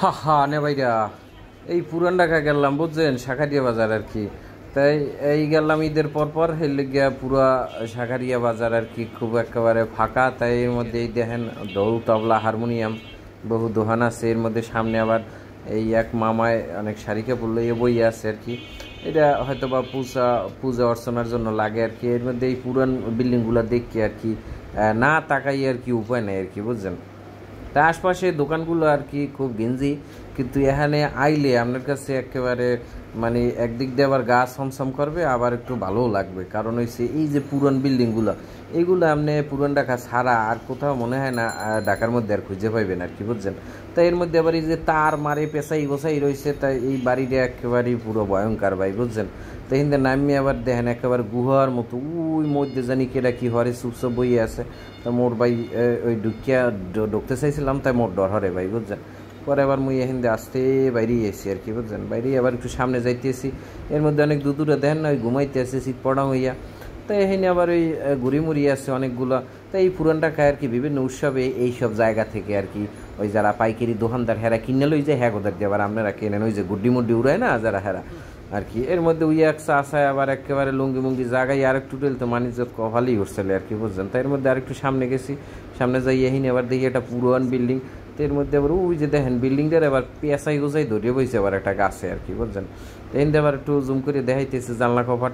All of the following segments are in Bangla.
হা হা নে ভাইরা এই পুরান ঢাকা গেলাম বুঝছেন শাখারিয়া বাজার আর কি। তাই এই গেলাম ঈদের পর হেলে গিয়া পুরা শাখারিয়া বাজার আর কি খুব একেবারে ফাঁকা। তাই এর মধ্যে এই দেখেন ঢোল তবলা হারমোনিয়াম বহু দোকান আছে। এর মধ্যে সামনে আবার এই এক মামায় অনেক শাড়ি কাপড় লইয়ে বই আছে আর কি। এটা হয়তো বা পূজা অর্চনার জন্য লাগে আর কি। এর মধ্যে এই পুরান বিল্ডিংগুলো দেখি আর কি না তাকাই আর কি উপায় নেই আর কি বুঝছেন। তা আশপাশে দোকানগুলো আর কি খুব গেঞ্জি, কিন্তু এখানে আইলে আপনার কাছে একেবারে মানে একদিক দিয়ে আবার গা ছমছম করবে, আবার একটু ভালোও লাগবে। কারণ হচ্ছে এই যে পুরান বিল্ডিংগুলো এইগুলো আপনি পুরান ঢাকা ছাড়া আর কোথাও মনে হয় না ঢাকার মধ্যে আর খুঁজে পাইবেন আর কি বুঝছেন। তাই এর মধ্যে আবার এই যে তার মারে পেঁচাই গোছাই রয়েছে, তাই এই বাড়িটা একেবারেই পুরো ভয়ঙ্কর ভাই বুঝছেন। তো হিন্দে নামি আবার দেখেন একেবারে গুহার মতো ওই মধ্যে জানি কেটা কি হরে চুপচাপ বইয়ে আছে। তা মোর ভাই ওই ঢুকতে চাইছিলাম, তাই মোর ডর হরে ভাই বুঝছেন। পরে আবার মুই হিন্দে আসতে বাইরেই এসি আর কি বুঝছেন। বাইরেই আবার একটু সামনে যাইতেছি, এর মধ্যে অনেক দুদূরে দেখেন না ওই ঘুমাইতে আছে শীত পড়া হইয়া। তাই এখানে আবার ওই ঘুরি মুড়ি আছে অনেকগুলো। তাই এই পুরান ঢাকায় আর কি বিভিন্ন উৎসবে এইসব জায়গা থেকে আর কি ওই যারা পাইকারি দোকানদার হেরা কিনে লই যায়, হ্যাঁ ওদের দিয়ে আবার আপনারা কেনেন ওই যে গুড্ডি মুড্ডি উড়ায় না যারা হেরা আর কি। এর মধ্যে ওই এক চাষায় আবার একেবারে লুঙ্গি মুঙ্গি জায়গায় আর একটু টেল তো মানিজ্জত কভালই উঠছিল আর কি বুঝছেন। তাই এর মধ্যে আরেকটু সামনে গেছি, সামনে যাই এহিনি আবার দেখি একটা পুরান বিল্ডিং। তো এর মধ্যে আবার ওই যে দেখেন বিল্ডিংটার আবার পেঁচাই গোছাই ধরিয়ে বইছে আবার একটা গাছে আর কি বুঝছেন। এখান আবার একটু জুম করে দেখাইতেছে জানলা কপাট।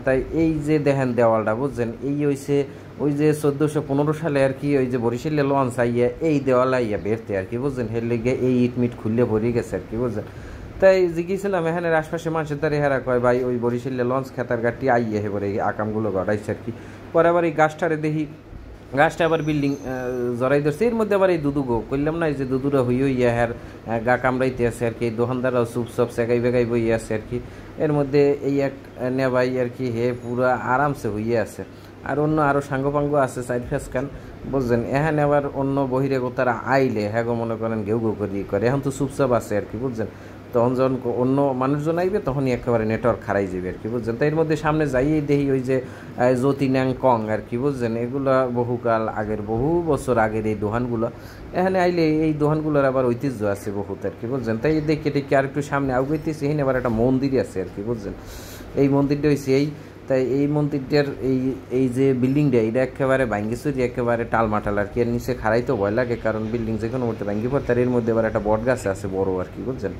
তাই এই যে দেখেন দেওয়ালটা বুঝছেন, এই হয়েছে ওই যে 1415 সালে আর কি ওই যে বরিশালে লঞ্চ আইয়া এই দেওয়াল আইয়া বেরতে আর কি বুঝছেন। হের লেগে এই ইট মিট খুললে ভরে গেছে আর কি বুঝছেন। তাই জিজ্ঞেছিলাম এখানের আশপাশে মানুষের দ্বারা হেরা কয় ভাই ওই বরিশালে লঞ্চ খেতার গাড়ি আইয়ে হেবরে এই আকামগুলো ঘটাইছে আর কি। পরে আবার এই গাছটারে দেখি, গাছটা আবার বিল্ডিং জড়াই ধরছে। এর মধ্যে আবার এই দুদুগো করলাম না, এই যে দুদুরা হইয়া হ্যার গা কামড়াইতে আছে আর কি। এই দোকানদাররাও চুপচাপ সেগাই বেগাই বইয়ে আছে আর কি। এর মধ্যে এই এক নেবাই আর কি হে পুরা আরামসে হইয়া আছে। আর অন্য আরও সাঙ্গপাঙ্গ আছে সাইড ফেসকান বুঝছেন। এখানে আবার অন্য বহিরাগতারা আইলে হ্যাঁ মনে করেন ঘেউ ঘেউ করে এখন তো চুপচাপ আছে আর কি বুঝছেন। তখন যখন অন্য মানুষজন আইবে তখনই একেবারে নেটওয়ার্ক হারাই যাবে আর কি বুঝছেন। তাই এর মধ্যে সামনে যাইয়েই দেখি ওই যে জ্যোতির্নাং কং আর কি বুঝছেন। এগুলো বহুকাল আগের বহু বছর আগের এই দোকানগুলো। এখানে আইলে এই দোকানগুলোর আবার ঐতিহ্য আছে বহুত আর কি বুঝছেন। তাই দেখে টেকে আর একটু সামনে আউগাইতেছি, এখানে আবার একটা মন্দির আছে আর কি বুঝছেন। এই মন্দিরটা হয়েছে এই, তাই এই মন্দিরটার এই যে বিল্ডিংটা এটা একেবারে ভাঙ্গি চুরি একেবারে টালমাটাল আর কি। এর নিচে খাড়াইতেও ভয় লাগে, কারণ বিল্ডিং যে কোনো মধ্যে ভাঙ্গি পড়ে। তার এর মধ্যে আবার একটা বট গাছ আছে বড় আর কি বুঝছেন।